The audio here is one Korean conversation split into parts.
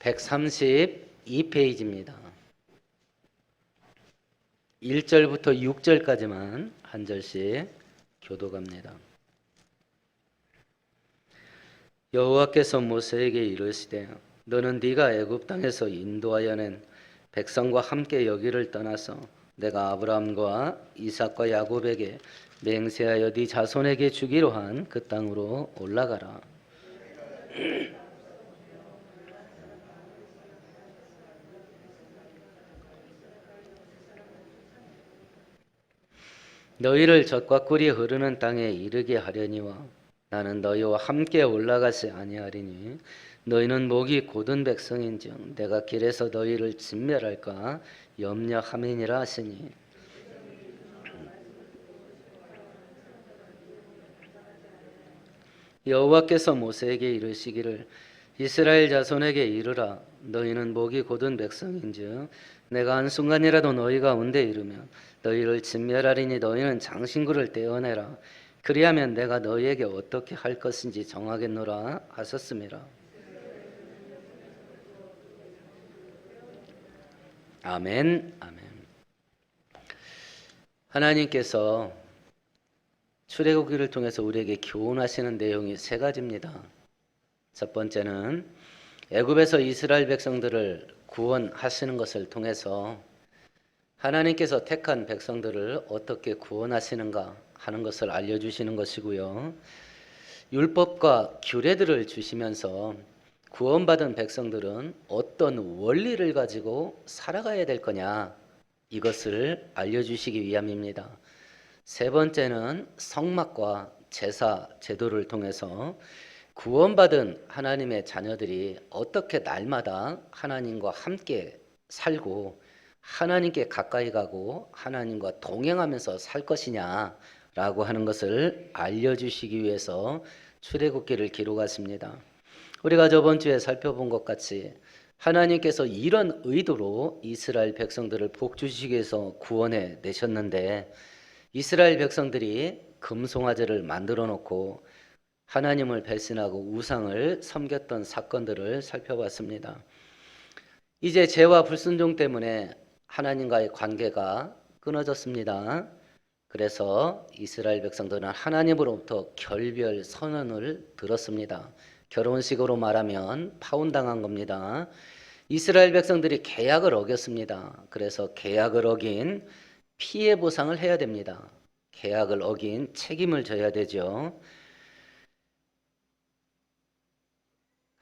132페이지입니다. 1절부터 6절까지만 한 절씩 교독합니다. 여호와께서 모세에게 이르시되 너는 네가 애굽 땅에서 인도하여 낸 백성과 함께 여기를 떠나서 내가 아브라함과 이삭과 야곱에게 맹세하여 네 자손에게 주기로 한 그 땅으로 올라가라. 너희를 젖과 꿀이 흐르는 땅에 이르게 하려니와 나는 너희와 함께 올라가지 아니하리니 너희는 목이 곧은 백성인즉 내가 길에서 너희를 진멸할까 염려함이니라 하시니 여호와께서 모세에게 이르시기를 이스라엘 자손에게 이르라 너희는 목이 곧은 백성인즉 내가 한순간이라도 너희 가운데 이르면 너희를 진멸하리니 너희는 장신구를 떼어내라 그리하면 내가 너희에게 어떻게 할 것인지 정하겠노라 하셨음이라. 아멘. 아멘. 하나님께서 출애굽기를 통해서 우리에게 교훈하시는 내용이 세 가지입니다. 첫 번째는 애굽에서 이스라엘 백성들을 구원하시는 것을 통해서 하나님께서 택한 백성들을 어떻게 구원하시는가 하는 것을 알려주시는 것이고요. 율법과 규례들을 주시면서 구원받은 백성들은 어떤 원리를 가지고 살아가야 될 거냐 이것을 알려주시기 위함입니다. 세 번째는 성막과 제사 제도를 통해서 구원받은 하나님의 자녀들이 어떻게 날마다 하나님과 함께 살고 하나님께 가까이 가고 하나님과 동행하면서 살 것이냐라고 하는 것을 알려주시기 위해서 출애굽기를 기록하십니다. 우리가 저번 주에 살펴본 것 같이 하나님께서 이런 의도로 이스라엘 백성들을 복주시기 위해서 구원해 내셨는데 이스라엘 백성들이 금송아지를 만들어 놓고 하나님을 배신하고 우상을 섬겼던 사건들을 살펴봤습니다. 이제 죄와 불순종 때문에 하나님과의 관계가 끊어졌습니다. 그래서 이스라엘 백성들은 하나님으로부터 결별 선언을 들었습니다. 결혼식으로 말하면 파혼당한 겁니다. 이스라엘 백성들이 계약을 어겼습니다. 그래서 계약을 어긴 피해 보상을 해야 됩니다. 계약을 어긴 책임을 져야 되죠.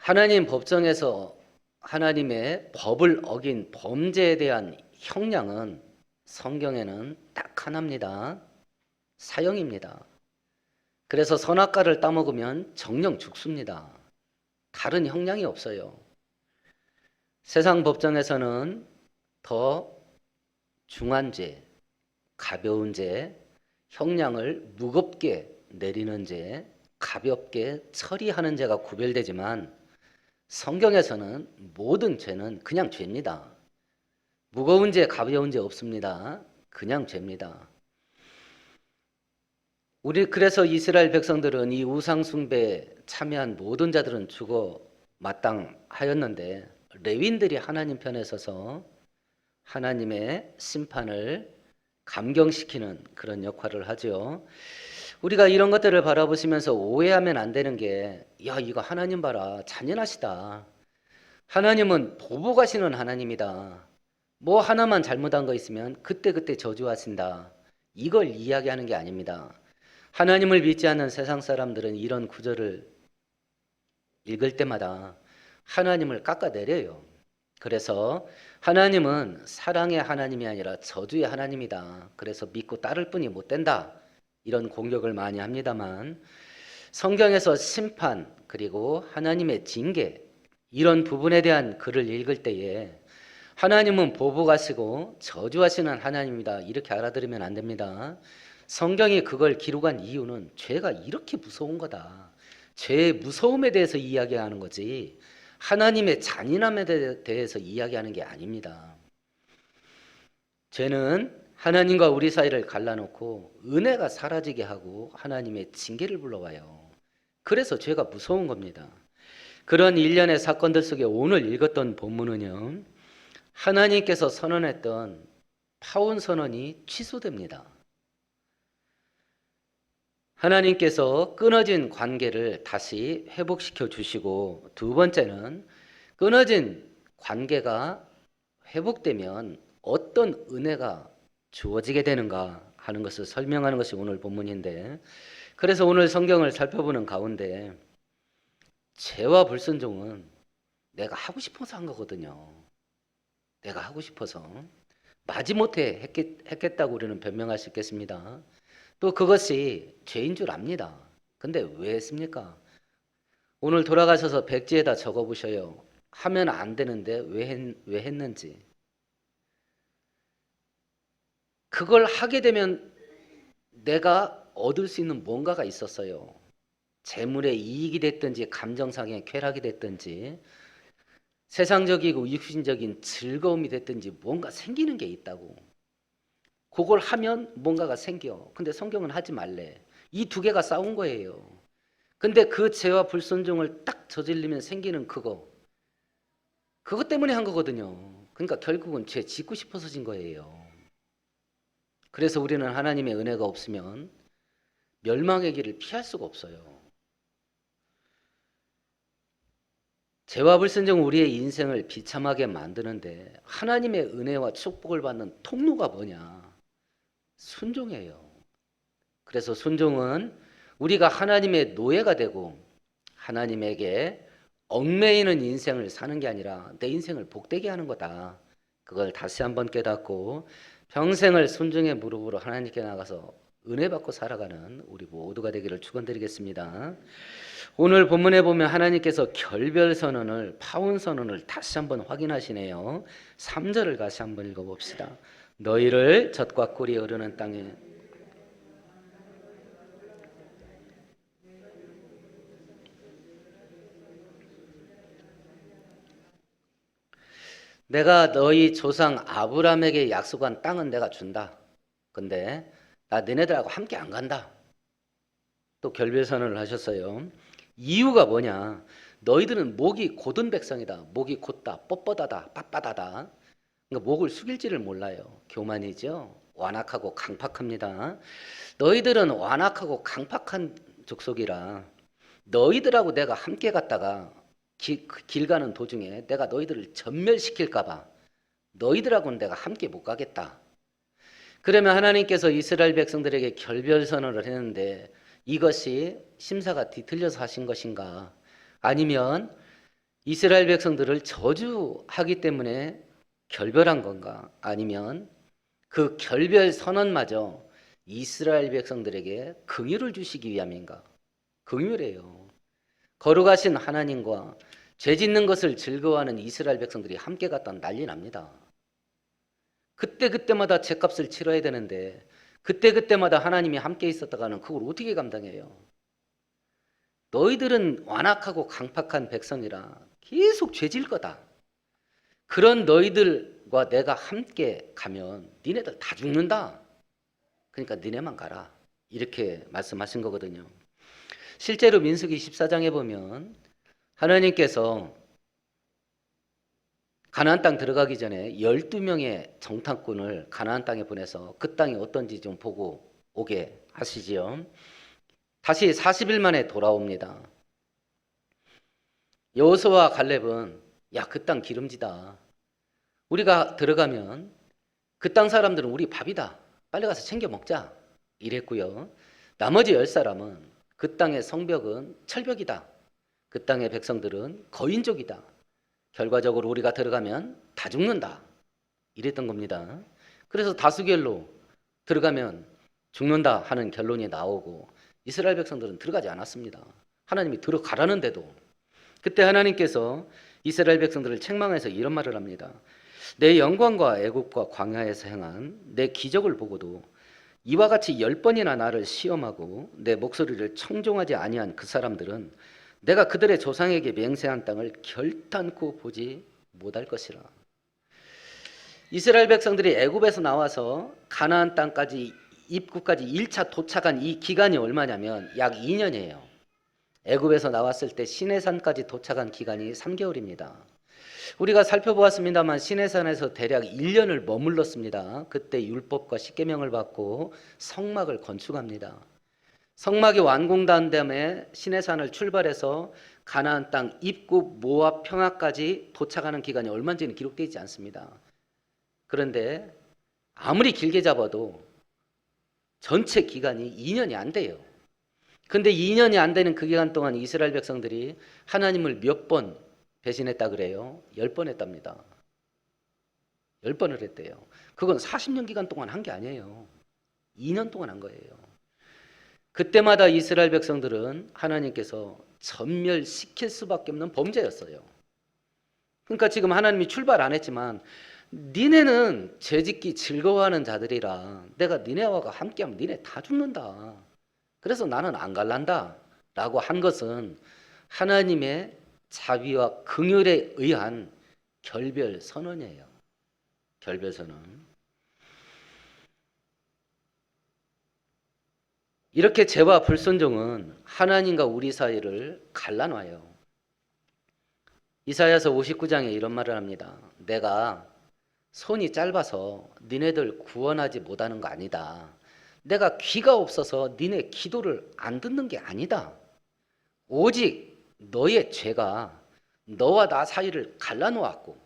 하나님 법정에서 하나님의 법을 어긴 범죄에 대한 형량은 성경에는 딱 하나입니다. 사형입니다. 그래서 선악과를 따먹으면 정령 죽습니다. 다른 형량이 없어요. 세상 법정에서는 더 중한 죄, 가벼운 죄, 형량을 무겁게 내리는 죄, 가볍게 처리하는 죄가 구별되지만 성경에서는 모든 죄는 그냥 죄입니다. 무거운 죄, 가벼운 죄 없습니다. 그냥 죄입니다. 그래서 이스라엘 백성들은 이 우상 숭배에 참여한 모든 자들은 죽어 마땅하였는데 레위인들이 하나님 편에 서서 하나님의 심판을 감경시키는 그런 역할을 하죠. 우리가 이런 것들을 바라보시면서 오해하면 안 되는 게 야 이거 하나님 봐라 잔인하시다. 하나님은 보복하시는 하나님이다. 뭐 하나만 잘못한 거 있으면 그때그때 저주하신다. 이걸 이야기하는 게 아닙니다. 하나님을 믿지 않는 세상 사람들은 이런 구절을 읽을 때마다 하나님을 깎아내려요. 그래서 하나님은 사랑의 하나님이 아니라 저주의 하나님이다. 그래서 믿고 따를 뿐이 못 된다. 이런 공격을 많이 합니다만 성경에서 심판 그리고 하나님의 징계 이런 부분에 대한 글을 읽을 때에 하나님은 보복하시고 저주하시는 하나님이다. 이렇게 알아들으면 안 됩니다. 성경이 그걸 기록한 이유는 죄가 이렇게 무서운 거다. 죄의 무서움에 대해서 이야기하는 거지 하나님의 잔인함에 대해서 이야기하는 게 아닙니다. 죄는 하나님과 우리 사이를 갈라놓고 은혜가 사라지게 하고 하나님의 징계를 불러와요. 그래서 죄가 무서운 겁니다. 그런 일련의 사건들 속에 오늘 읽었던 본문은요, 하나님께서 선언했던 파혼 선언이 취소됩니다. 하나님께서 끊어진 관계를 다시 회복시켜 주시고, 두 번째는 끊어진 관계가 회복되면 어떤 은혜가 주어지게 되는가 하는 것을 설명하는 것이 오늘 본문인데, 그래서 오늘 성경을 살펴보는 가운데 죄와 불순종은 내가 하고 싶어서 한 거거든요. 내가 하고 싶어서. 마지못해 했겠다고 우리는 변명할 수 있겠습니다. 또 그것이 죄인 줄 압니다. 근데 왜 했습니까? 오늘 돌아가셔서 백지에다 적어보셔요. 하면 안 되는데 왜 했는지. 그걸 하게 되면 내가 얻을 수 있는 뭔가가 있었어요. 재물의 이익이 됐든지 감정상의 쾌락이 됐든지 세상적이고 육신적인 즐거움이 됐든지 뭔가 생기는 게 있다고. 그걸 하면 뭔가가 생겨. 근데 성경은 하지 말래. 이 두 개가 싸운 거예요. 근데 그 죄와 불순종을 딱 저지르면 생기는 그것 때문에 한 거거든요. 그러니까 결국은 죄 짓고 싶어서 진 거예요. 그래서 우리는 하나님의 은혜가 없으면 멸망의 길을 피할 수가 없어요. 죄와 불순종은 우리의 인생을 비참하게 만드는데 하나님의 은혜와 축복을 받는 통로가 뭐냐? 순종이에요. 그래서 순종은 우리가 하나님의 노예가 되고 하나님에게 얽매이는 인생을 사는 게 아니라 내 인생을 복되게 하는 거다. 그걸 다시 한번 깨닫고 평생을 순종의 무릎으로 하나님께 나가서 은혜 받고 살아가는 우리 모두가 되기를 축원드리겠습니다. 오늘 본문에 보면 하나님께서 결별 선언을, 파혼 선언을 다시 한번 확인하시네요. 3절을 다시 한번 읽어봅시다. 너희를 젖과 꿀이 흐르는 땅에 내가 너희 조상 아브라함에게 약속한 땅은 내가 준다. 근데 나 너네들하고 함께 안 간다. 또 결별 선언을 하셨어요. 이유가 뭐냐? 너희들은 목이 곧은 백성이다. 목이 곧다, 뻣뻣하다, 빳빳하다. 그러니까 목을 숙일지를 몰라요. 교만이죠. 완악하고 강팍합니다. 너희들은 완악하고 강팍한 족속이라 너희들하고 내가 함께 갔다가 길 가는 도중에 내가 너희들을 전멸시킬까봐 너희들하고는 내가 함께 못 가겠다. 그러면 하나님께서 이스라엘 백성들에게 결별 선언을 했는데 이것이 심사가 뒤틀려서 하신 것인가? 아니면 이스라엘 백성들을 저주하기 때문에 결별한 건가? 아니면 그 결별 선언마저 이스라엘 백성들에게 긍휼을 주시기 위함인가? 긍휼이에요. 거룩하신 하나님과 죄 짓는 것을 즐거워하는 이스라엘 백성들이 함께 갔다 난리 납니다. 그때마다 죄값을 치러야 되는데 그때마다 하나님이 함께 있었다가는 그걸 어떻게 감당해요? 너희들은 완악하고 강팍한 백성이라 계속 죄질 거다. 그런 너희들과 내가 함께 가면 니네들 다 죽는다. 그러니까 니네만 가라. 이렇게 말씀하신 거거든요. 실제로 민수기 14장에 보면 하나님께서 가나안 땅 들어가기 전에 12명의 정탐꾼을 가나안 땅에 보내서 그 땅이 어떤지 좀 보고 오게 하시지요. 다시 40일 만에 돌아옵니다. 여호수아와 갈렙은 야, 그 땅 기름지다. 우리가 들어가면 그 땅 사람들은 우리 밥이다. 빨리 가서 챙겨 먹자. 이랬고요. 나머지 10사람은 그 땅의 성벽은 철벽이다. 그 땅의 백성들은 거인족이다. 결과적으로 우리가 들어가면 다 죽는다. 이랬던 겁니다. 그래서 다수결로 들어가면 죽는다 하는 결론이 나오고 이스라엘 백성들은 들어가지 않았습니다. 하나님이 들어가라는데도. 그때 하나님께서 이스라엘 백성들을 책망해서 이런 말을 합니다. 내 영광과 애국과 광야에서 행한 내 기적을 보고도 이와 같이 10번이나 나를 시험하고 내 목소리를 청종하지 아니한 그 사람들은 내가 그들의 조상에게 맹세한 땅을 결단코 보지 못할 것이라. 이스라엘 백성들이 애굽에서 나와서 가나안 땅까지 입구까지 1차 도착한 이 기간이 얼마냐면 약 2년이에요. 애굽에서 나왔을 때 시내산까지 도착한 기간이 3개월입니다. 우리가 살펴보았습니다만 시내산에서 대략 1년을 머물렀습니다. 그때 율법과 십계명을 받고 성막을 건축합니다. 성막이 완공된 다음에 시내산을 출발해서 가나안 땅 입구 모압 평화까지 도착하는 기간이 얼마인지는 기록되어 있지 않습니다. 그런데 아무리 길게 잡아도 전체 기간이 2년이 안 돼요. 근데 2년이 안 되는 그 기간 동안 이스라엘 백성들이 하나님을 몇 번 배신했다 그래요? 10번 했답니다. 10번을 했대요. 그건 40년 기간 동안 한 게 아니에요. 2년 동안 한 거예요. 그때마다 이스라엘 백성들은 하나님께서 전멸시킬 수밖에 없는 범죄였어요. 그러니까 지금 하나님이 출발 안 했지만 니네는 죄짓기 즐거워하는 자들이라 내가 니네와 함께하면 니네 다 죽는다. 그래서 나는 안 갈란다 라고 한 것은 하나님의 자비와 긍휼에 의한 결별 선언이에요. 결별 선언. 이렇게 죄와 불순종은 하나님과 우리 사이를 갈라놔요. 이사야서 59장에 이런 말을 합니다. 내가 손이 짧아서 니네들 구원하지 못하는 거 아니다. 내가 귀가 없어서 니네 기도를 안 듣는 게 아니다. 오직 너의 죄가 너와 나 사이를 갈라놓았고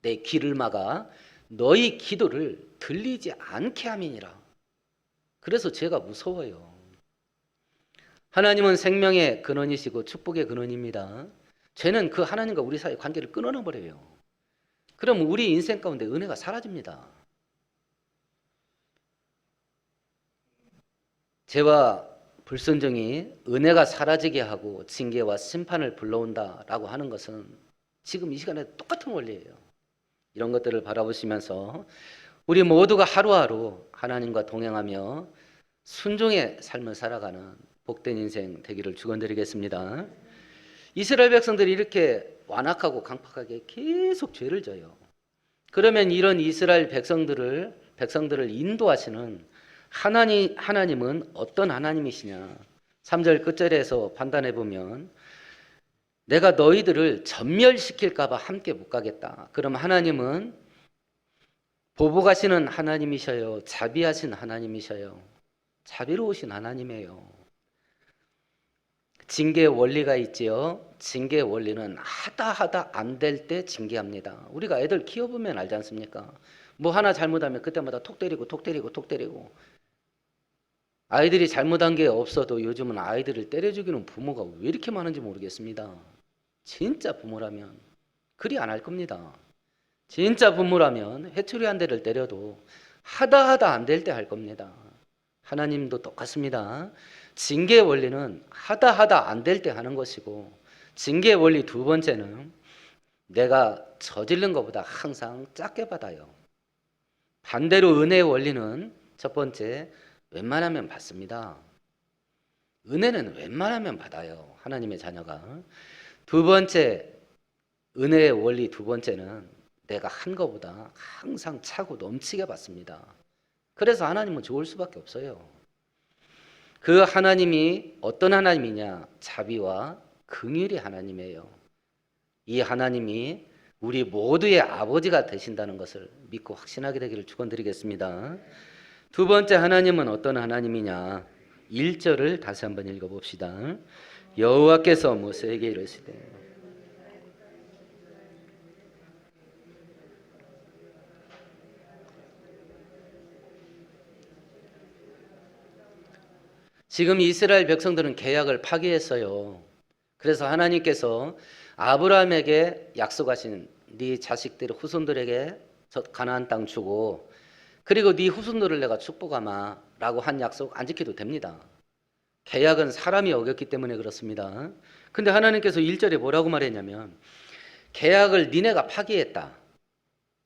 내 귀를 막아 너희 기도를 들리지 않게 함이니라. 그래서 죄가 무서워요. 하나님은 생명의 근원이시고 축복의 근원입니다. 죄는 그 하나님과 우리 사이의 관계를 끊어놔 버려요. 그럼 우리 인생 가운데 은혜가 사라집니다. 죄와 불순종이 은혜가 사라지게 하고 징계와 심판을 불러온다라고 하는 것은 지금 이 시간에 똑같은 원리예요. 이런 것들을 바라보시면서 우리 모두가 하루하루 하나님과 동행하며 순종의 삶을 살아가는 복된 인생 되기를 축원드리겠습니다. 이스라엘 백성들이 이렇게 완악하고 강팍하게 계속 죄를 져요. 그러면 이런 이스라엘 백성들을 인도하시는 하나님은 어떤 하나님이시냐? 3절 끝절에서 판단해 보면 내가 너희들을 전멸시킬까 봐 함께 못 가겠다. 그럼 하나님은 보복하시는 하나님이셔요. 자비하신 하나님이셔요. 자비로우신 하나님이에요. 징계의 원리가 있지요. 징계의 원리는 하다 안 될 때 징계합니다. 우리가 애들 키워보면 알지 않습니까? 뭐 하나 잘못하면 그때마다 톡 때리고 아이들이 잘못한 게 없어도 요즘은 아이들을 때려 죽이는 부모가 왜 이렇게 많은지 모르겠습니다. 진짜 부모라면 그리 안 할 겁니다. 진짜 부모라면 회초리 한 대를 때려도 하다 안 될 때 할 겁니다. 하나님도 똑같습니다. 징계의 원리는 하다 안 될 때 하는 것이고 징계의 원리 두 번째는 내가 저지른 것보다 항상 작게 받아요. 반대로 은혜의 원리는 첫 번째 웬만하면 받습니다. 은혜는 웬만하면 받아요. 하나님의 자녀가. 두 번째 은혜의 원리 두 번째는 내가 한 것보다 항상 차고 넘치게 받습니다. 그래서 하나님은 좋을 수밖에 없어요. 그 하나님이 어떤 하나님이냐? 자비와 긍휼의 하나님이에요. 이 하나님이 우리 모두의 아버지가 되신다는 것을 믿고 확신하게 되기를 축원드리겠습니다. 두 번째 하나님은 어떤 하나님이냐? 1절을 다시 한번 읽어봅시다. 여호와께서 모세에게 이르시되 지금 이스라엘 백성들은 계약을 파기했어요. 그래서 하나님께서 아브라함에게 약속하신 네 자식들 후손들에게 저 가나안 땅 주고 그리고 네 후손들을 내가 축복하마 라고 한 약속 안 지켜도 됩니다. 계약은 사람이 어겼기 때문에 그렇습니다. 근데 하나님께서 1절에 뭐라고 말했냐면 계약을 니네가 파기했다.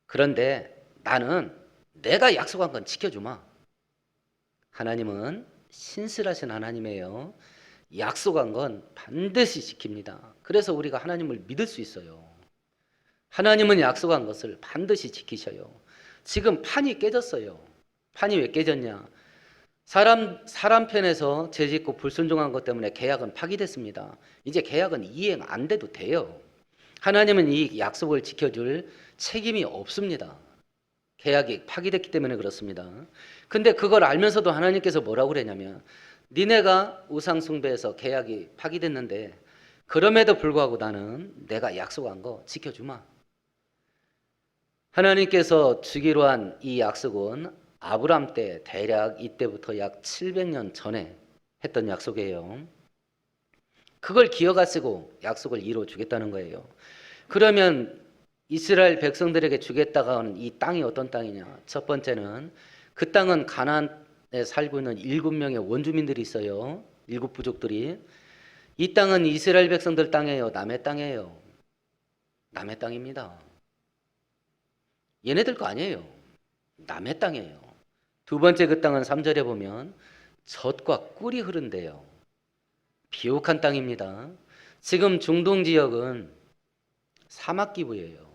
그런데 나는 내가 약속한 건 지켜주마. 하나님은 신실하신 하나님이에요. 약속한 건 반드시 지킵니다. 그래서 우리가 하나님을 믿을 수 있어요. 하나님은 약속한 것을 반드시 지키셔요. 지금 판이 깨졌어요. 판이 왜 깨졌냐? 사람 편에서 죄짓고 불순종한 것 때문에 계약은 파기됐습니다. 이제 계약은 이행 안 돼도 돼요. 하나님은 이 약속을 지켜줄 책임이 없습니다. 계약이 파기됐기 때문에 그렇습니다. 근데 그걸 알면서도 하나님께서 뭐라고 그랬냐면 니네가 우상 숭배해서 계약이 파기됐는데 그럼에도 불구하고 나는 내가 약속한 거 지켜주마. 하나님께서 주기로 한 이 약속은 아브람 때 대략 이때부터 약 700년 전에 했던 약속이에요. 그걸 기억하시고 약속을 이루어 주겠다는 거예요. 그러면 이스라엘 백성들에게 주겠다가 하는 이 땅이 어떤 땅이냐? 첫 번째는 그 땅은 가나안에 살고 있는 7명의 원주민들이 있어요. 7부족들이. 이 땅은 이스라엘 백성들 땅이에요. 남의 땅이에요. 남의 땅입니다. 얘네들 거 아니에요. 남의 땅이에요. 두 번째 그 땅은 3절에 보면 젖과 꿀이 흐른대요. 비옥한 땅입니다. 지금 중동 지역은 사막 기부예요.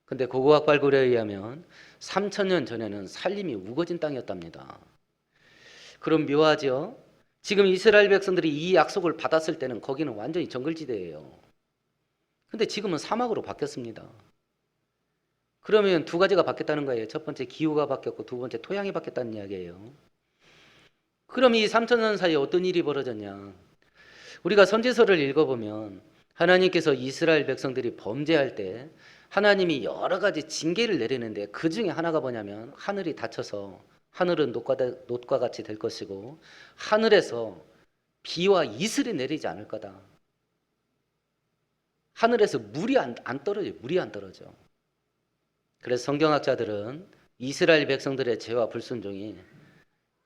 근데 고고학 발굴에 의하면 3,000년 전에는 산림이 우거진 땅이었답니다. 그럼 묘하죠? 지금 이스라엘 백성들이 이 약속을 받았을 때는 거기는 완전히 정글지대예요. 근데 지금은 사막으로 바뀌었습니다. 그러면 두 가지가 바뀌었다는 거예요. 첫 번째 기후가 바뀌었고 두 번째 토양이 바뀌었다는 이야기예요. 그럼 이 3,000년 사이에 어떤 일이 벌어졌냐? 우리가 선지서를 읽어보면 하나님께서 이스라엘 백성들이 범죄할 때 하나님이 여러 가지 징계를 내리는데 그 중에 하나가 뭐냐면 하늘이 닫혀서 하늘은 놋과 같이 될 것이고 하늘에서 비와 이슬이 내리지 않을 거다. 하늘에서 물이 안 떨어져요. 물이 안 떨어져. 그래서 성경학자들은 이스라엘 백성들의 죄와 불순종이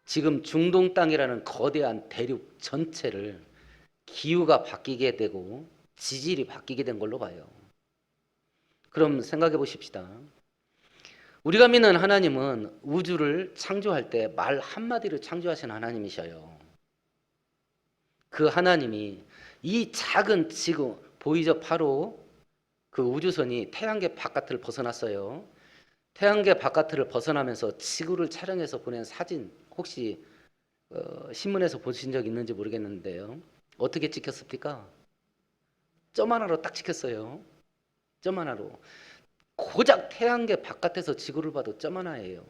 지금 중동 땅이라는 거대한 대륙 전체를 기후가 바뀌게 되고 지질이 바뀌게 된 걸로 봐요. 그럼 생각해 보십시다. 우리가 믿는 하나님은 우주를 창조할 때 말 한마디로 창조하신 하나님이셔요. 그 하나님이 이 작은 지구 보이죠? 바로 그 우주선이 태양계 바깥을 벗어났어요. 태양계 바깥을 벗어나면서 지구를 촬영해서 보낸 사진 혹시 신문에서 보신 적 있는지 모르겠는데요. 어떻게 찍혔습니까? 점 하나로 딱 찍혔어요. 점 하나로. 고작 태양계 바깥에서 지구를 봐도 점 하나예요.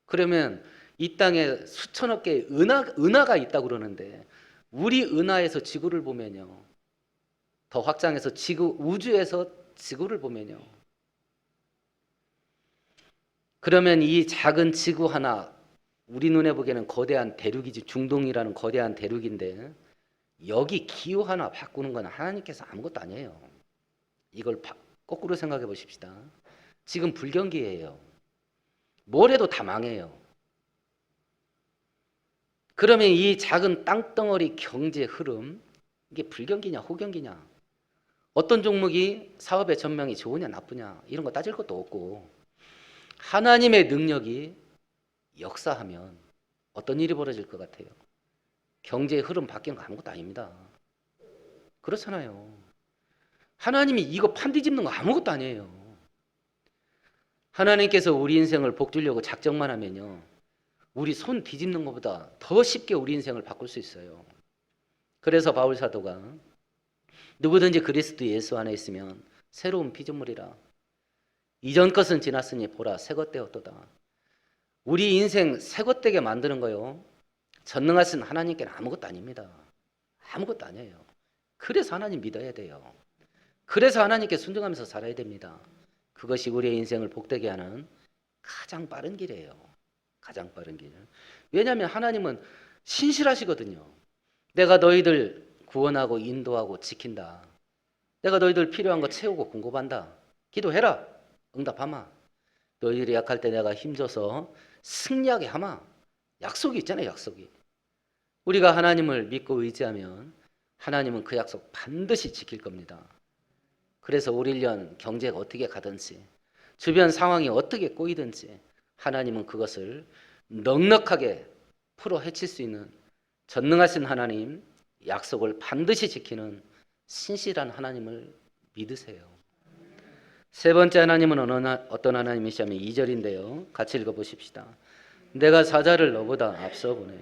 그러면 이 땅에 수천억 개의 은하가 있다고 그러는데 우리 은하에서 지구를 보면요. 더 확장해서 우주에서 지구를 보면요. 그러면 이 작은 지구 하나 우리 눈에 보기에는 거대한 대륙이지 중동이라는 거대한 대륙인데 여기 기후 하나 바꾸는 건 하나님께서 아무것도 아니에요. 이걸 거꾸로 생각해 보십시다. 지금 불경기예요. 뭘 해도 다 망해요. 그러면 이 작은 땅덩어리 경제 흐름 이게 불경기냐 호경기냐 어떤 종목이 사업의 전망이 좋으냐 나쁘냐 이런 거 따질 것도 없고 하나님의 능력이 역사하면 어떤 일이 벌어질 것 같아요? 경제의 흐름 바뀌는 거 아무것도 아닙니다. 그렇잖아요. 하나님이 이거 판 뒤집는 거 아무것도 아니에요. 하나님께서 우리 인생을 복 주려고 작정만 하면요. 우리 손 뒤집는 것보다 더 쉽게 우리 인생을 바꿀 수 있어요. 그래서 바울 사도가 누구든지 그리스도 예수 안에 있으면 새로운 피조물이라. 이전 것은 지났으니 보라 새것 되었도다. 우리 인생 새것 되게 만드는 거요. 전능하신 하나님께는 아무것도 아닙니다. 아무것도 아니에요. 그래서 하나님 믿어야 돼요. 그래서 하나님께 순종하면서 살아야 됩니다. 그것이 우리의 인생을 복되게 하는 가장 빠른 길이에요. 가장 빠른 길. 왜냐하면 하나님은 신실하시거든요. 내가 너희들 구원하고 인도하고 지킨다. 내가 너희들 필요한 거 채우고 공급한다. 기도해라. 응답하마. 너희들이 약할 때 내가 힘줘서 승리하게 하마. 약속이 있잖아요. 약속이. 우리가 하나님을 믿고 의지하면 하나님은 그 약속 반드시 지킬 겁니다. 그래서 올 1년 경제가 어떻게 가든지 주변 상황이 어떻게 꼬이든지 하나님은 그것을 넉넉하게 풀어 헤칠 수 있는 전능하신 하나님, 약속을 반드시 지키는 신실한 하나님을 믿으세요. 세 번째 하나님은 어떤 하나님이시냐면 2절인데요. 같이 읽어보십시다. 내가 사자를 너보다 앞서 보내.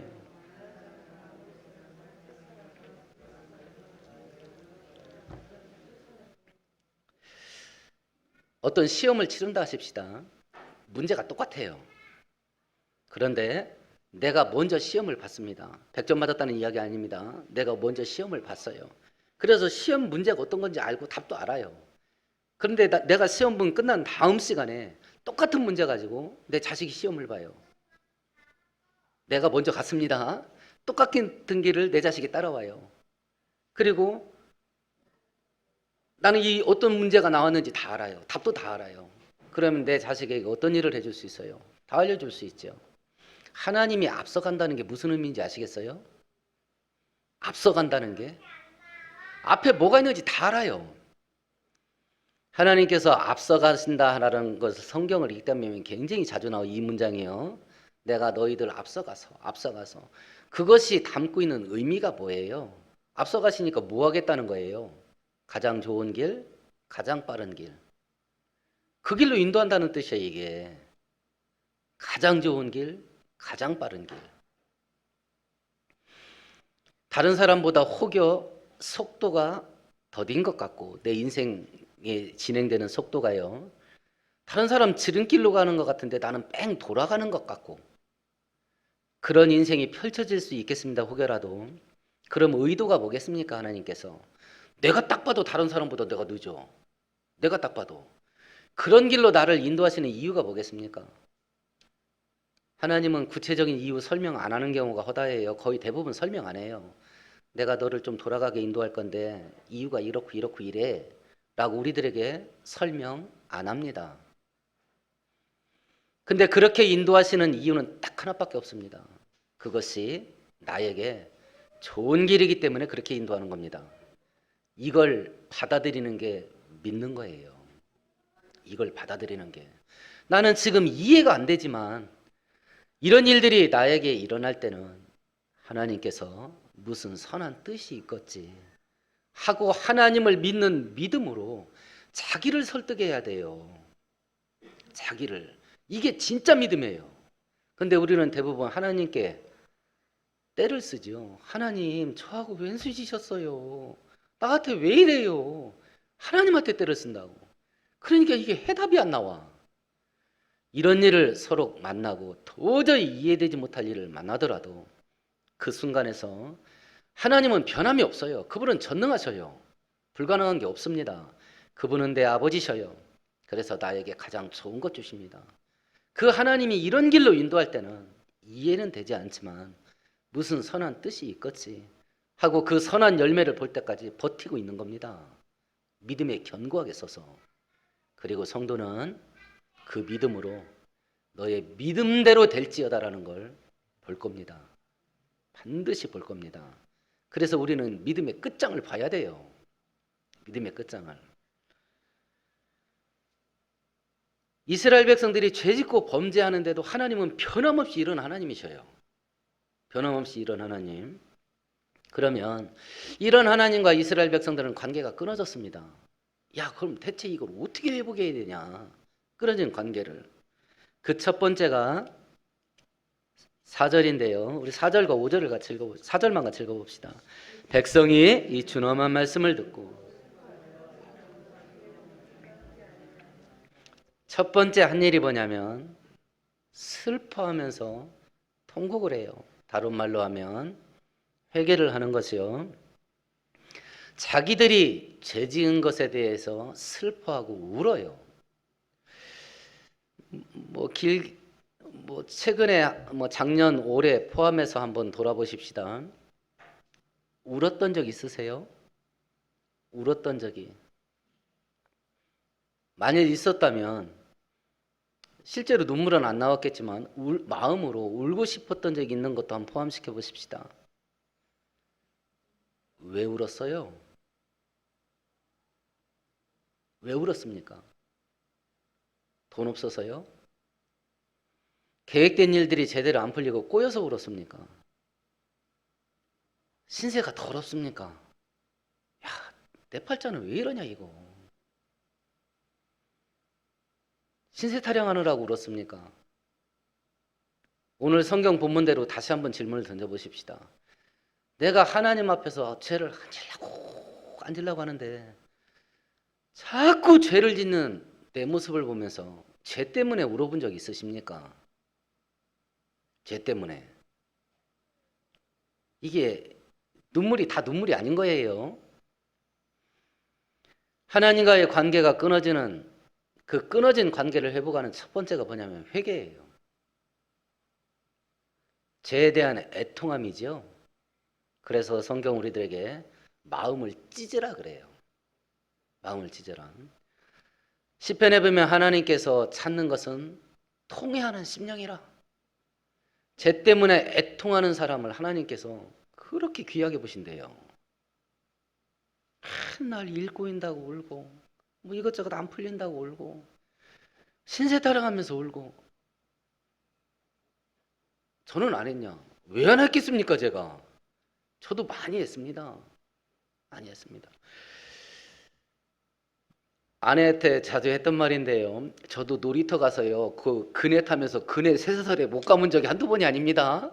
어떤 시험을 치른다 하십시다. 문제가 똑같아요. 그런데 내가 먼저 시험을 봤습니다. 100점 맞았다는 이야기 아닙니다. 내가 먼저 시험을 봤어요. 그래서 시험 문제가 어떤 건지 알고 답도 알아요. 그런데 내가 시험 본 끝난 다음 시간에 똑같은 문제 가지고 내 자식이 시험을 봐요. 내가 먼저 갔습니다. 똑같은 길을 내 자식이 따라와요. 그리고 나는 이 어떤 문제가 나왔는지 다 알아요. 답도 다 알아요. 그러면 내 자식에게 어떤 일을 해줄 수 있어요? 다 알려줄 수 있죠. 하나님이 앞서간다는 게 무슨 의미인지 아시겠어요? 앞서간다는 게 앞에 뭐가 있는지 다 알아요. 하나님께서 앞서가신다라는 것을 성경을 읽다 보면 굉장히 자주 나와요. 이 문장이요. 내가 너희들 앞서가서. 그것이 담고 있는 의미가 뭐예요? 앞서가시니까 뭐 하겠다는 거예요? 가장 좋은 길, 가장 빠른 길. 그 길로 인도한다는 뜻이에요, 이게. 가장 좋은 길, 가장 빠른 길. 다른 사람보다 혹여 속도가 더딘 것 같고 내 인생에 진행되는 속도가요. 다른 사람 지름길로 가는 것 같은데 나는 뺑 돌아가는 것 같고 그런 인생이 펼쳐질 수 있겠습니다. 혹여라도. 그럼 의도가 뭐겠습니까? 하나님께서. 내가 딱 봐도 다른 사람보다 내가 늦어. 내가 딱 봐도. 그런 길로 나를 인도하시는 이유가 뭐겠습니까? 하나님은 구체적인 이유 설명 안 하는 경우가 허다해요. 거의 대부분 설명 안 해요. 내가 너를 좀 돌아가게 인도할 건데 이유가 이렇고 이래 라고 우리들에게 설명 안 합니다. 근데 그렇게 인도하시는 이유는 딱 하나밖에 없습니다. 그것이 나에게 좋은 길이기 때문에 그렇게 인도하는 겁니다. 이걸 받아들이는 게 믿는 거예요. 이걸 받아들이는 게. 나는 지금 이해가 안 되지만 이런 일들이 나에게 일어날 때는 하나님께서 무슨 선한 뜻이 있겠지 하고 하나님을 믿는 믿음으로 자기를 설득해야 돼요. 자기를. 이게 진짜 믿음이에요. 근데 우리는 대부분 하나님께 때를 쓰죠. 하나님, 저하고 왼수 지셨어요. 나한테 왜 이래요? 하나님한테 때를 쓴다고. 그러니까 이게 해답이 안 나와. 이런 일을 서로 만나고 도저히 이해되지 못할 일을 만나더라도 그 순간에서 하나님은 변함이 없어요. 그분은 전능하셔요. 불가능한 게 없습니다. 그분은 내 아버지셔요. 그래서 나에게 가장 좋은 것 주십니다. 그 하나님이 이런 길로 인도할 때는 이해는 되지 않지만 무슨 선한 뜻이 있겠지 하고 그 선한 열매를 볼 때까지 버티고 있는 겁니다. 믿음에 견고하게 서서. 그리고 성도는 그 믿음으로 너의 믿음대로 될지어다라는 걸 볼 겁니다. 반드시 볼 겁니다. 그래서 우리는 믿음의 끝장을 봐야 돼요. 믿음의 끝장을. 이스라엘 백성들이 죄짓고 범죄하는데도 하나님은 변함없이 이런 하나님이셔요. 변함없이 이런 하나님. 그러면 이런 하나님과 이스라엘 백성들은 관계가 끊어졌습니다. 야, 그럼 대체 이걸 어떻게 회복해야 되냐? 끊어진 관계를. 그 첫 번째가 4절인데요. 우리 4절과 5절을 같이 4절만 같이 읽어봅시다. 백성이 이 준엄한 말씀을 듣고 첫 번째 한 일이 뭐냐면 슬퍼하면서 통곡을 해요. 다른 말로 하면 회개를 하는 것이요. 자기들이 죄 지은 것에 대해서 슬퍼하고 울어요. 최근에 작년 올해 포함해서 한번 돌아보십시다. 울었던 적 있으세요? 울었던 적이 만일 있었다면 실제로 눈물은 안 나왔겠지만 마음으로 울고 싶었던 적이 있는 것도 한번 포함시켜 보십시다. 왜 울었어요? 왜 울었습니까? 돈 없어서요? 계획된 일들이 제대로 안 풀리고 꼬여서 울었습니까? 신세가 더럽습니까? 야, 내 팔자는 왜 이러냐 이거. 신세 타령하느라고 울었습니까? 오늘 성경 본문대로 다시 한번 질문을 던져보십시다. 내가 하나님 앞에서 죄를 안지려고 하는데 자꾸 죄를 짓는 내 모습을 보면서 죄 때문에 울어본 적 있으십니까? 죄 때문에. 이게 눈물이 다 눈물이 아닌 거예요. 하나님과의 관계가 끊어지는 그 끊어진 관계를 회복하는 첫 번째가 뭐냐면 회개예요. 죄에 대한 애통함이죠. 그래서 성경 우리들에게 마음을 찢으라 그래요. 마음을 찢으라. 시편에 보면 하나님께서 찾는 것은 통회하는 심령이라. 죄 때문에 애통하는 사람을 하나님께서 그렇게 귀하게 보신대요. 한날 일 꼬인다고 울고 뭐 이것저것 안 풀린다고 울고 신세 타령하면서 울고. 저는 안 했냐? 왜 안 했겠습니까 제가? 저도 많이 했습니다. 많이 했습니다. 아내한테 자주 했던 말인데요. 저도 놀이터 가서요. 그 그네 타면서 그네 쇠사슬에 못 감은 적이 한두 번이 아닙니다.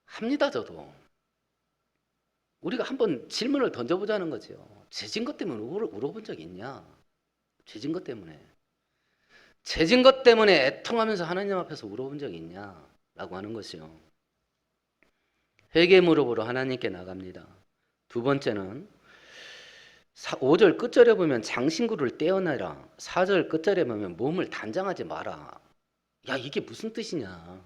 합니다 저도. 우리가 한번 질문을 던져보자는 거죠. 죄진 것 때문에 울어본 적 있냐? 죄진 것 때문에. 죄진 것 때문에 애통하면서 하나님 앞에서 울어본 적 있냐? 라고 하는 것이요. 회개 무릎으로 하나님께 나갑니다. 두 번째는 5절 끝절에 보면 장신구를 떼어내라. 4절 끝절에 보면 몸을 단장하지 마라. 야, 이게 무슨 뜻이냐?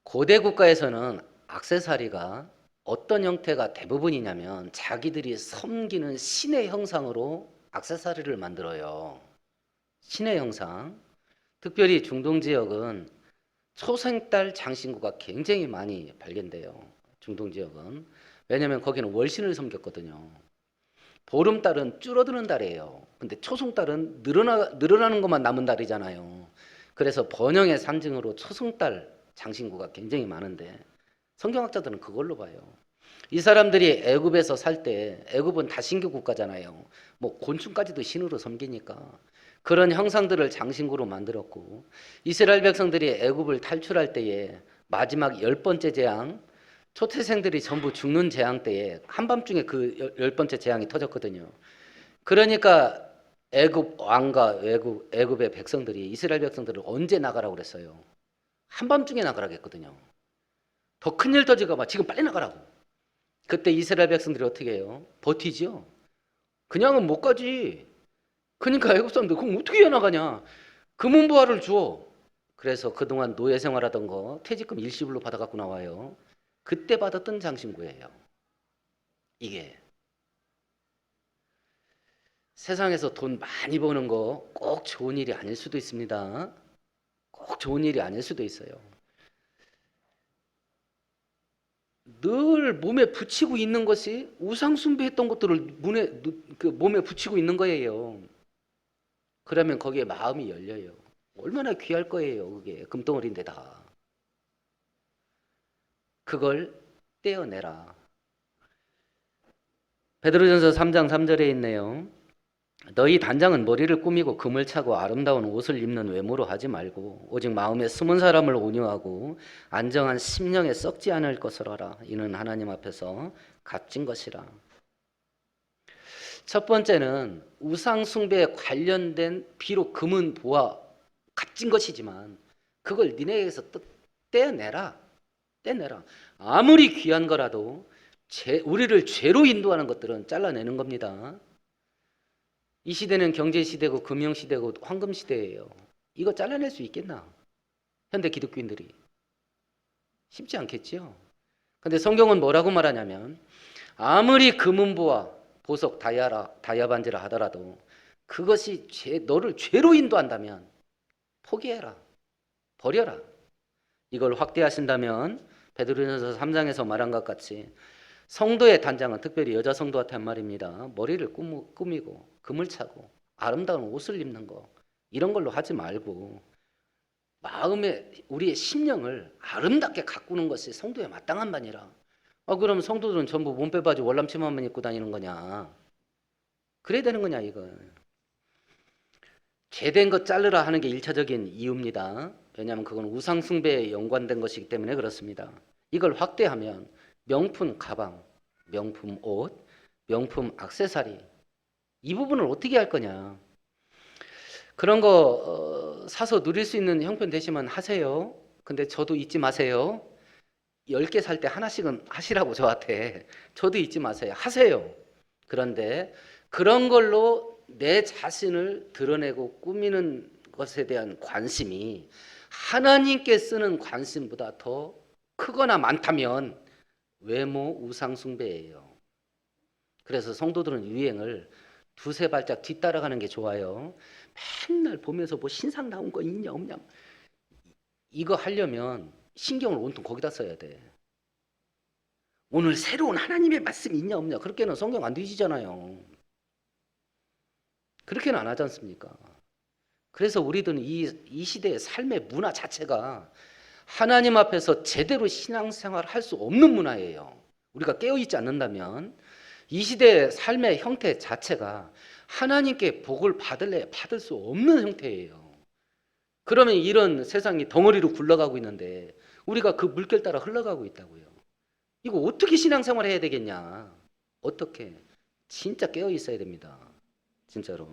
고대 국가에서는 액세서리가 어떤 형태가 대부분이냐면 자기들이 섬기는 신의 형상으로 액세서리를 만들어요. 신의 형상. 특별히 중동 지역은 초생달 장신구가 굉장히 많이 발견돼요. 중동 지역은. 왜냐하면 거기는 월신을 섬겼거든요. 보름달은 줄어드는 달이에요. 근데 초승달은 늘어나는 것만 남은 달이잖아요. 그래서 번영의 상징으로 초승달 장신구가 굉장히 많은데 성경학자들은 그걸로 봐요. 이 사람들이 애굽에서 살 때, 애굽은 다신교 국가잖아요. 뭐 곤충까지도 신으로 섬기니까 그런 형상들을 장신구로 만들었고, 이스라엘 백성들이 애굽을 탈출할 때에 마지막 10번째 재앙, 초태생들이 전부 죽는 재앙 때에 한밤중에 그 10번째 재앙이 터졌거든요. 그러니까 애굽 왕과 애굽의 백성들이 이스라엘 백성들을 언제 나가라고 그랬어요? 한밤중에 나가라고 했거든요. 더 큰일 터질까 봐 지금 빨리 나가라고. 그때 이스라엘 백성들이 어떻게 해요? 버티죠. 그냥은 못 가지. 그러니까 애굽 사람들 그럼 어떻게 해나가냐? 금은부화를 주어. 그래서 그동안 노예 생활하던 거 퇴직금 일시불로 받아갖고 나와요. 그때 받았던 장신구예요. 이게 세상에서 돈 많이 버는 거 꼭 좋은 일이 아닐 수도 있습니다. 꼭 좋은 일이 아닐 수도 있어요. 늘 몸에 붙이고 있는 것이 우상 숭배했던 것들을 몸에 붙이고 있는 거예요. 그러면 거기에 마음이 열려요. 얼마나 귀할 거예요. 그게 금덩어리인데 다. 그걸 떼어내라. 베드로전서 3장 3절에 있네요. 너희 단장은 머리를 꾸미고 금을 차고 아름다운 옷을 입는 외모로 하지 말고 오직 마음에 숨은 사람을 온유하고 안정한 심령에 썩지 않을 것을 하라. 이는 하나님 앞에서 값진 것이라. 첫 번째는 우상 숭배에 관련된 비록 금은 보아 값진 것이지만 그걸 니네에게서 떼어내라. 떼내라. 아무리 귀한 거라도 우리를 죄로 인도하는 것들은 잘라내는 겁니다. 이 시대는 경제시대고 금융시대고 황금시대예요. 이거 잘라낼 수 있겠나? 현대 기독교인들이. 쉽지 않겠죠. 근데 성경은 뭐라고 말하냐면 아무리 금은보화 보석 다이아 반지라 하더라도 그것이 너를 죄로 인도한다면 포기해라. 버려라. 이걸 확대하신다면 베드로전서 3장에서 말한 것 같이 성도의 단장은 특별히 여자 성도한테 한 말입니다. 머리를 꾸미고 금을 차고 아름다운 옷을 입는 거 이런 걸로 하지 말고 마음에 우리의 심령을 아름답게 가꾸는 것이 성도의 마땅한 바니라. 그럼 성도들은 전부 몸빼바지 월남치마만 입고 다니는 거냐? 그래야 되는 거냐 이거. 죄된 것 자르라 하는 게 1차적인 이유입니다. 왜냐하면 그건 우상 숭배에 연관된 것이기 때문에 그렇습니다. 이걸 확대하면 명품 가방, 명품 옷, 명품 액세서리 이 부분을 어떻게 할 거냐. 그런 거 사서 누릴 수 있는 형편 되시면 하세요. 근데 저도 잊지 마세요. 10개 살 때 하나씩은 하시라고 저한테. 저도 잊지 마세요. 하세요. 그런데 그런 걸로 내 자신을 드러내고 꾸미는 것에 대한 관심이 하나님께 쓰는 관심보다 더 크거나 많다면 외모 우상 숭배예요. 그래서 성도들은 유행을 두세 발짝 뒤따라가는 게 좋아요. 맨날 보면서 뭐 신상 나온 거 있냐 없냐 이거 하려면 신경을 온통 거기다 써야 돼. 오늘 새로운 하나님의 말씀이 있냐 없냐 그렇게는 성경 안 뒤지잖아요. 그렇게는 안 하지 않습니까? 그래서 우리들은 이 시대의 삶의 문화 자체가 하나님 앞에서 제대로 신앙생활을 할 수 없는 문화예요. 우리가 깨어있지 않는다면 이 시대의 삶의 형태 자체가 하나님께 복을 받을래 받을 수 없는 형태예요. 그러면 이런 세상이 덩어리로 굴러가고 있는데 우리가 그 물결 따라 흘러가고 있다고요. 이거 어떻게 신앙생활 해야 되겠냐? 어떻게? 진짜 깨어 있어야 됩니다. 진짜로.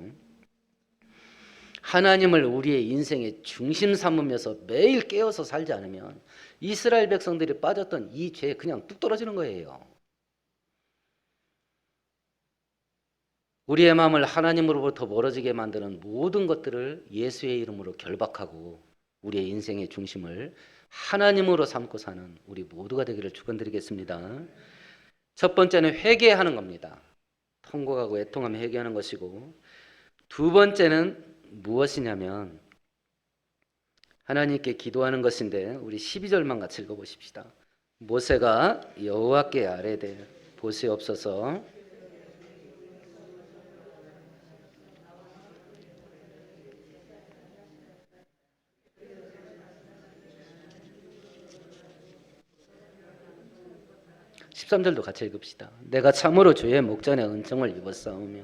하나님을 우리의 인생의 중심 삼으면서 매일 깨어서 살지 않으면 이스라엘 백성들이 빠졌던 이 죄에 그냥 뚝 떨어지는 거예요. 우리의 마음을 하나님으로부터 멀어지게 만드는 모든 것들을 예수의 이름으로 결박하고 우리의 인생의 중심을 하나님으로 삼고 사는 우리 모두가 되기를 축원드리겠습니다. 첫 번째는 회개하는 겁니다. 통곡하고 애통하며 회개하는 것이고, 두 번째는 무엇이냐면 하나님께 기도하는 것인데 우리 12절만 같이 읽어보십시다. 모세가 여호와께 아뢰되 보시옵소서 13절도 같이 읽읍시다. 내가 참으로 주의 목전에 은총을 입었사오며.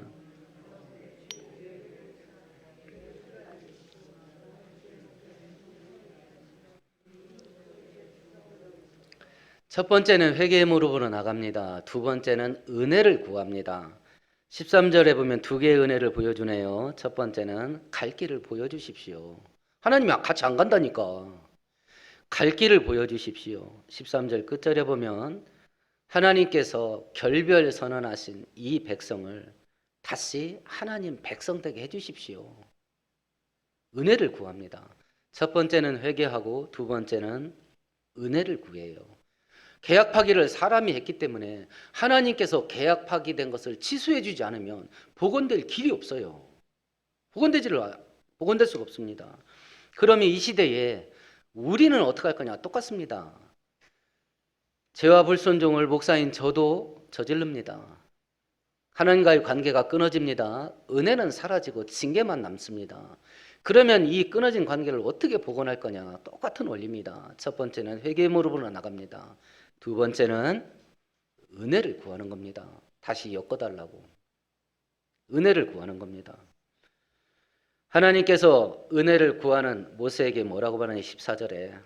첫 번째는 회개의 무릎으로 나갑니다. 두 번째는 은혜를 구합니다. 13절에 보면 두 개의 은혜를 보여주네요. 첫 번째는 갈 길을 보여주십시오. 하나님이 같이 안 간다니까. 갈 길을 보여주십시오. 13절 끝절에 보면 하나님께서 결별 선언하신 이 백성을 다시 하나님 백성 되게 해주십시오. 은혜를 구합니다. 첫 번째는 회개하고 두 번째는 은혜를 구해요. 계약 파기를 사람이 했기 때문에 하나님께서 계약 파기된 것을 취소해 주지 않으면 복원될 길이 없어요. 복원될 수가 없습니다. 그러면 이 시대에 우리는 어떻게 할 거냐? 똑같습니다. 죄와 불순종을 목사인 저도 저지릅니다. 하나님과의 관계가 끊어집니다. 은혜는 사라지고 징계만 남습니다. 그러면 이 끊어진 관계를 어떻게 복원할 거냐? 똑같은 원리입니다. 첫 번째는 회개의 무릎으로 나갑니다. 두 번째는 은혜를 구하는 겁니다. 다시 엮어달라고. 은혜를 구하는 겁니다. 하나님께서 은혜를 구하는 모세에게 뭐라고 말하니 14절에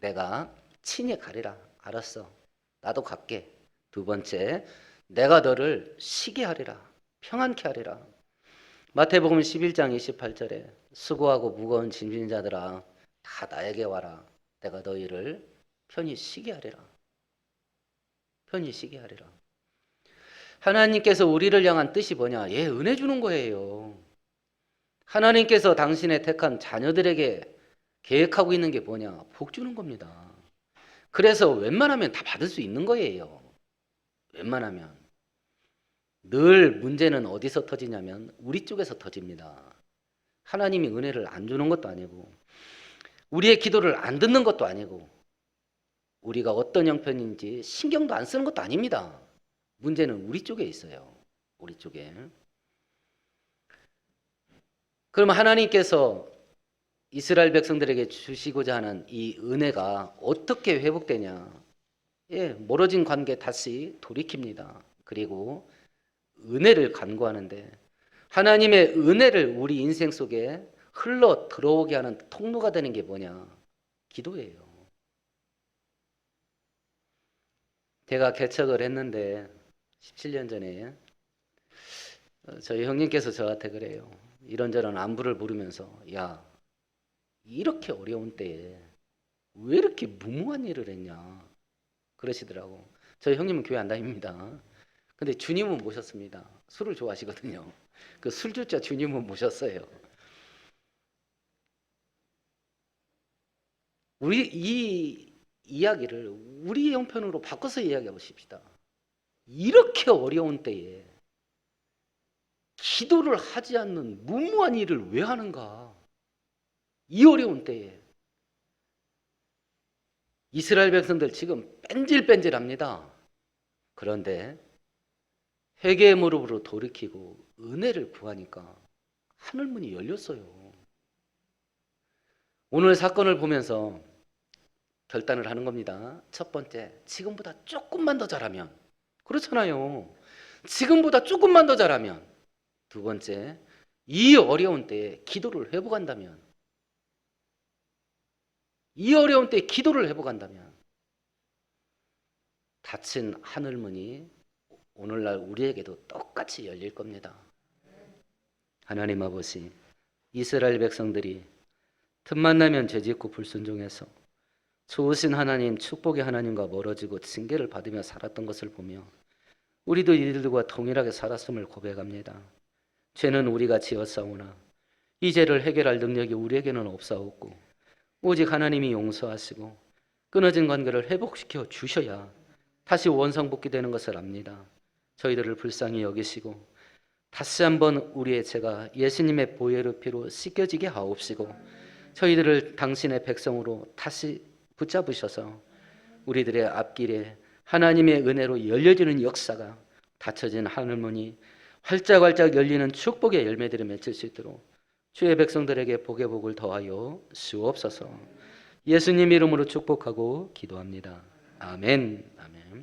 내가 친히 가리라. 알았어. 나도 갈게. 두 번째, 내가 너를 쉬게 하리라. 평안케 하리라. 마태복음 11장 28절에 수고하고 무거운 짐진 자들아 다 나에게 와라. 내가 너희를 편히 쉬게 하리라. 편히 쉬게 하리라. 하나님께서 우리를 향한 뜻이 뭐냐? 은혜 주는 거예요. 하나님께서 당신의 택한 자녀들에게 계획하고 있는 게 뭐냐? 복 주는 겁니다. 그래서 웬만하면 다 받을 수 있는 거예요. 웬만하면. 늘 문제는 어디서 터지냐면 우리 쪽에서 터집니다. 하나님이 은혜를 안 주는 것도 아니고 우리의 기도를 안 듣는 것도 아니고 우리가 어떤 형편인지 신경도 안 쓰는 것도 아닙니다. 문제는 우리 쪽에 있어요. 우리 쪽에. 그러면 하나님께서 이스라엘 백성들에게 주시고자 하는 이 은혜가 어떻게 회복되냐? 멀어진 관계 다시 돌이킵니다. 그리고 은혜를 간구하는데 하나님의 은혜를 우리 인생 속에 흘러 들어오게 하는 통로가 되는 게 뭐냐? 기도예요. 제가 개척을 했는데 17년 전에 저희 형님께서 저한테 그래요. 이런저런 안부를 물으면서 야, 이렇게 어려운 때에 왜 이렇게 무모한 일을 했냐 그러시더라고. 저희 형님은 교회 안 다닙니다. 근데 주님은 모셨습니다. 술을 좋아하시거든요. 그 술주자 주님은 모셨어요. 우리 이 이야기를 우리 형편으로 바꿔서 이야기해 보십시다. 이렇게 어려운 때에 기도를 하지 않는 무모한 일을 왜 하는가? 이 어려운 때에 이스라엘 백성들 지금 뺀질뺀질합니다. 그런데 회개의 무릎으로 돌이키고 은혜를 구하니까 하늘문이 열렸어요. 오늘 사건을 보면서 결단을 하는 겁니다. 첫 번째, 지금보다 조금만 더 잘하면. 그렇잖아요. 지금보다 조금만 더 잘하면. 두 번째, 이 어려운 때에 기도를 회복한다면. 이 어려운 때에 기도를 회복한다면 닫힌 하늘문이 오늘날 우리에게도 똑같이 열릴 겁니다. 하나님 아버지, 이스라엘 백성들이 틈만 나면 죄짓고 불순종해서 좋으신 하나님, 축복의 하나님과 멀어지고 징계를 받으며 살았던 것을 보며 우리도 이들과 동일하게 살았음을 고백합니다. 죄는 우리가 지었사오나 이 죄를 해결할 능력이 우리에게는 없사옵고 오직 하나님이 용서하시고 끊어진 관계를 회복시켜 주셔야 다시 원상복귀되는 것을 압니다. 저희들을 불쌍히 여기시고 다시 한번 우리의 죄가 예수님의 보혈의 피로 씻겨지게 하옵시고 저희들을 당신의 백성으로 다시 붙잡으셔서 우리들의 앞길에 하나님의 은혜로 열려지는 역사가 닫혀진 하늘문이 활짝활짝 열리는 축복의 열매들을 맺을 수 있도록 주의 백성들에게 복의 복을 더하여 주옵소서. 예수님 이름으로 축복하고 기도합니다. 아멘. 아멘.